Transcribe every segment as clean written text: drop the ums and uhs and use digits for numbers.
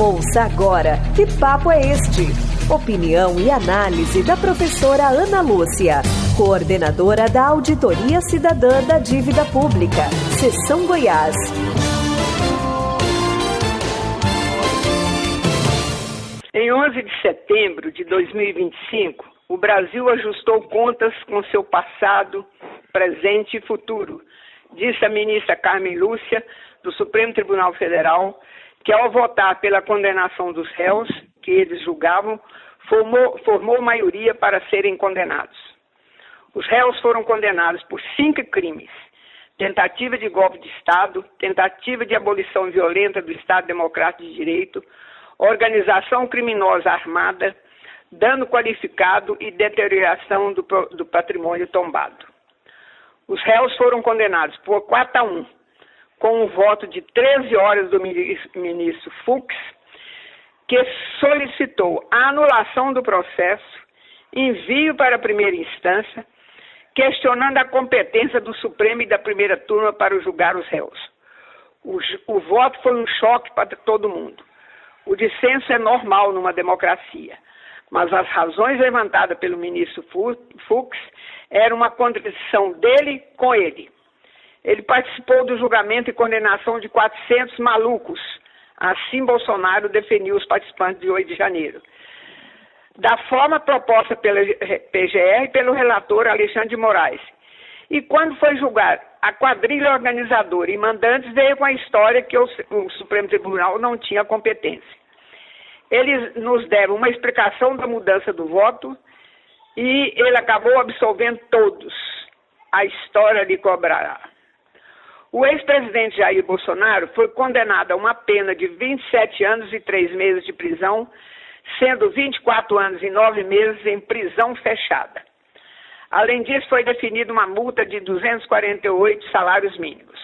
Ouça agora Que Papo é Este? Opinião e análise da professora Ana Lúcia, coordenadora da Auditoria Cidadã da Dívida Pública, Seção Goiás. Em 11 de setembro de 2025, o Brasil ajustou contas com seu passado, presente e futuro, disse a ministra Carmen Lúcia, do Supremo Tribunal Federal, que ao votar pela condenação dos réus que eles julgavam, formou maioria para serem condenados. Os réus foram condenados por 5 crimes: tentativa de golpe de Estado, tentativa de abolição violenta do Estado Democrático de Direito, organização criminosa armada, dano qualificado e deterioração do patrimônio tombado. Os réus foram condenados por 4-1, com o voto de 13 horas do ministro Fux, que solicitou a anulação do processo, envio para a primeira instância, questionando a competência do Supremo e da primeira turma para julgar os réus. O voto foi um choque para todo mundo. O dissenso é normal numa democracia, mas as razões levantadas pelo ministro Fux eram uma contradição dele com ele. Ele participou do julgamento e condenação de 400 malucos. Assim, Bolsonaro definiu os participantes de 8 de janeiro. Da forma proposta pela PGR e pelo relator Alexandre de Moraes. E quando foi julgar a quadrilha organizadora e mandantes, veio com a história que o Supremo Tribunal não tinha competência. Eles nos deram uma explicação da mudança do voto e ele acabou absolvendo todos. A história lhe cobrará. O ex-presidente Jair Bolsonaro foi condenado a uma pena de 27 anos e 3 meses de prisão, sendo 24 anos e 9 meses em prisão fechada. Além disso, foi definida uma multa de 248 salários mínimos.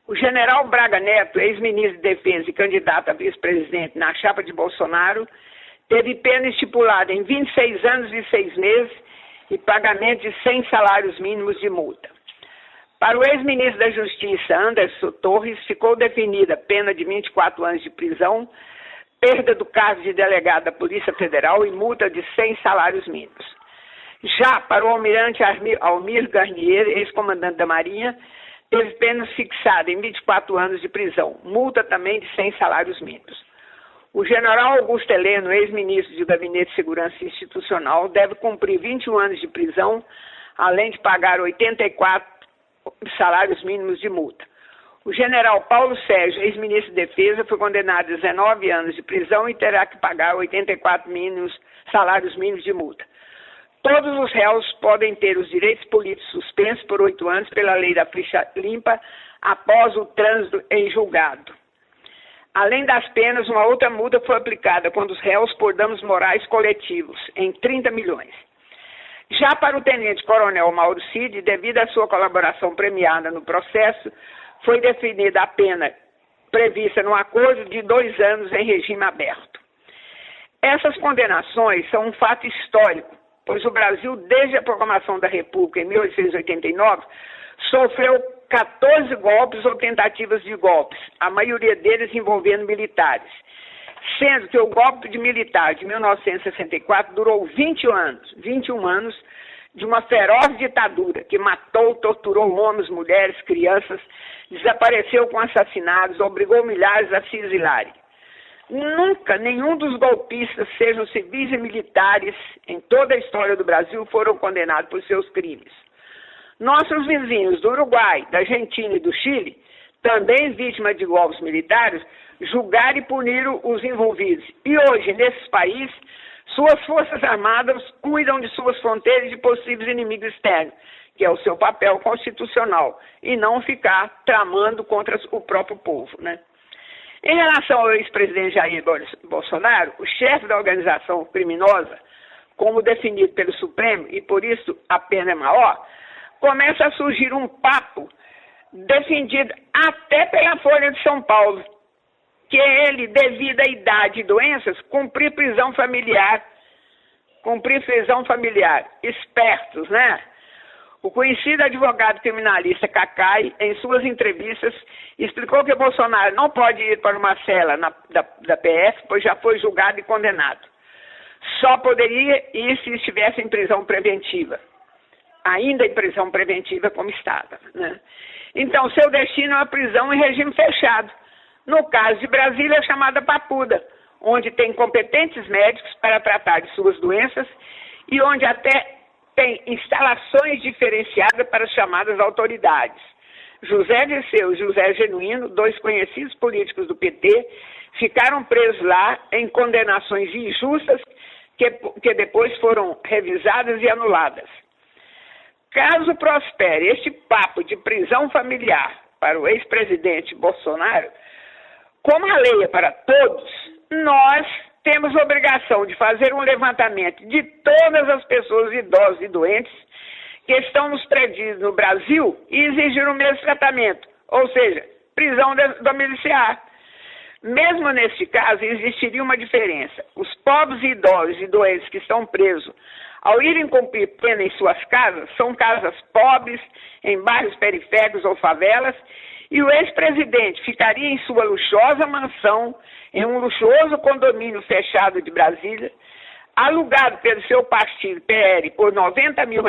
O general Braga Neto, ex-ministro de Defesa e candidato a vice-presidente na chapa de Bolsonaro, teve pena estipulada em 26 anos e 6 meses e pagamento de 100 salários mínimos de multa. Para o ex-ministro da Justiça, Anderson Torres, ficou definida pena de 24 anos de prisão, perda do cargo de delegado da Polícia Federal e multa de 100 salários mínimos. Já para o almirante Almir Garnier, ex-comandante da Marinha, teve pena fixada em 24 anos de prisão, multa também de 100 salários mínimos. O general Augusto Heleno, ex-ministro do Gabinete de Segurança Institucional, deve cumprir 21 anos de prisão, além de pagar 84 salários mínimos de multa. O general Paulo Sérgio, ex-ministro de Defesa, foi condenado a 19 anos de prisão e terá que pagar 84 salários mínimos de multa. Todos os réus podem ter os direitos políticos suspensos por 8 anos pela lei da ficha limpa após o trânsito em julgado. Além das penas, uma outra multa foi aplicada quando os réus por danos morais coletivos, em 30 milhões. Já para o tenente-coronel Mauro Cid, devido à sua colaboração premiada no processo, foi definida a pena prevista no acordo de 2 anos em regime aberto. Essas condenações são um fato histórico, pois o Brasil, desde a proclamação da República em 1889, sofreu 14 golpes ou tentativas de golpes, a maioria deles envolvendo militares. Sendo que o golpe de militar de 1964 durou 21 anos de uma feroz ditadura que matou, torturou homens, mulheres, crianças, desapareceu com assassinatos, obrigou milhares a se exilarem. Nunca nenhum dos golpistas, sejam civis e militares, em toda a história do Brasil, foram condenados por seus crimes. Nossos vizinhos do Uruguai, da Argentina e do Chile, também vítimas de golpes militares, julgaram e puniram os envolvidos. E hoje, nesses países, suas forças armadas cuidam de suas fronteiras de possíveis inimigos externos, que é o seu papel constitucional, e não ficar tramando contra o próprio povo, né? Em relação ao ex-presidente Jair Bolsonaro, o chefe da organização criminosa, como definido pelo Supremo, e por isso a pena é maior, começa a surgir um papo defendido até pela Folha de São Paulo, que ele, devido à idade e doenças, cumprir prisão familiar. Espertos, né? O conhecido advogado criminalista Cacai, em suas entrevistas, explicou que Bolsonaro não pode ir para uma cela da PF, pois já foi julgado e condenado. Só poderia ir se estivesse em prisão preventiva. Ainda em prisão preventiva como estava, né? Então, seu destino é uma prisão em regime fechado. No caso de Brasília, chamada Papuda, onde tem competentes médicos para tratar de suas doenças e onde até tem instalações diferenciadas para as chamadas autoridades. José Dirceu e José Genuíno, dois conhecidos políticos do PT, ficaram presos lá em condenações injustas que depois foram revisadas e anuladas. Caso prospere este papo de prisão familiar para o ex-presidente Bolsonaro, como a lei é para todos, nós temos a obrigação de fazer um levantamento de todas as pessoas idosas e doentes que estão nos presídios no Brasil e exigir o mesmo tratamento, ou seja, prisão domiciliar. Mesmo neste caso, existiria uma diferença. Os pobres e idosos e doentes que estão presos, ao irem cumprir pena em suas casas, são casas pobres, em bairros periféricos ou favelas, e o ex-presidente ficaria em sua luxuosa mansão, em um luxuoso condomínio fechado de Brasília, alugado pelo seu partido PL por R$90 mil,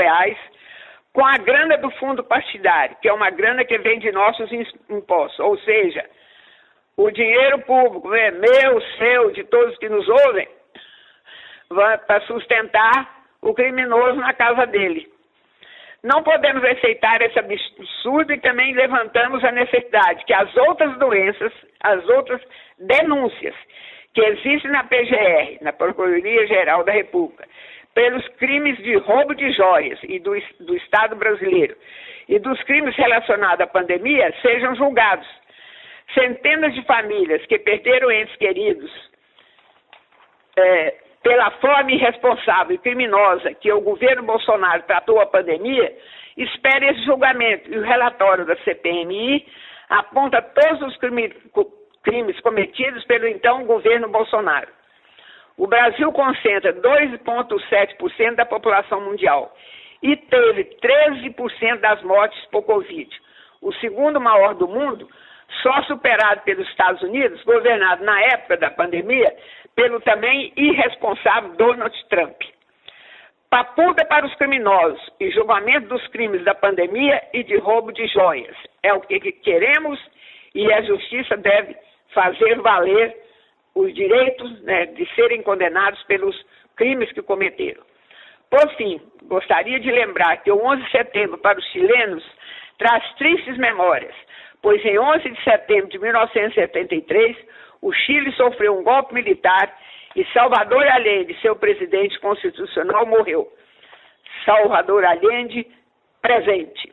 com a grana do fundo partidário, que é uma grana que vem de nossos impostos, ou seja, o dinheiro público, meu, seu, de todos que nos ouvem, para sustentar o criminoso na casa dele. Não podemos aceitar esse absurdo e também levantamos a necessidade que as outras doenças, as outras denúncias que existem na PGR, na Procuradoria-Geral da República, pelos crimes de roubo de joias e do Estado brasileiro e dos crimes relacionados à pandemia sejam julgados. Centenas de famílias que perderam entes queridos pela forma irresponsável e criminosa que o governo Bolsonaro tratou a pandemia, espere esse julgamento. E o relatório da CPMI aponta todos os crimes cometidos pelo então governo Bolsonaro. O Brasil concentra 2,7% da população mundial e teve 13% das mortes por Covid. O segundo maior do mundo, só superado pelos Estados Unidos, governado na época da pandemia pelo também irresponsável Donald Trump. Papuda para os criminosos e julgamento dos crimes da pandemia e de roubo de joias. É o que queremos e a justiça deve fazer valer os direitos, de serem condenados pelos crimes que cometeram. Por fim, gostaria de lembrar que o 11 de setembro para os chilenos traz tristes memórias, pois em 11 de setembro de 1973, o Chile sofreu um golpe militar e Salvador Allende, seu presidente constitucional, morreu. Salvador Allende, presente.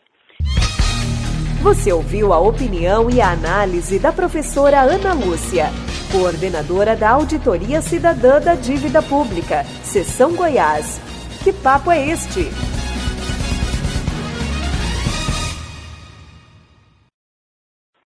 Você ouviu a opinião e a análise da professora Ana Lúcia, coordenadora da Auditoria Cidadã da Dívida Pública, Seção Goiás. Que papo é este?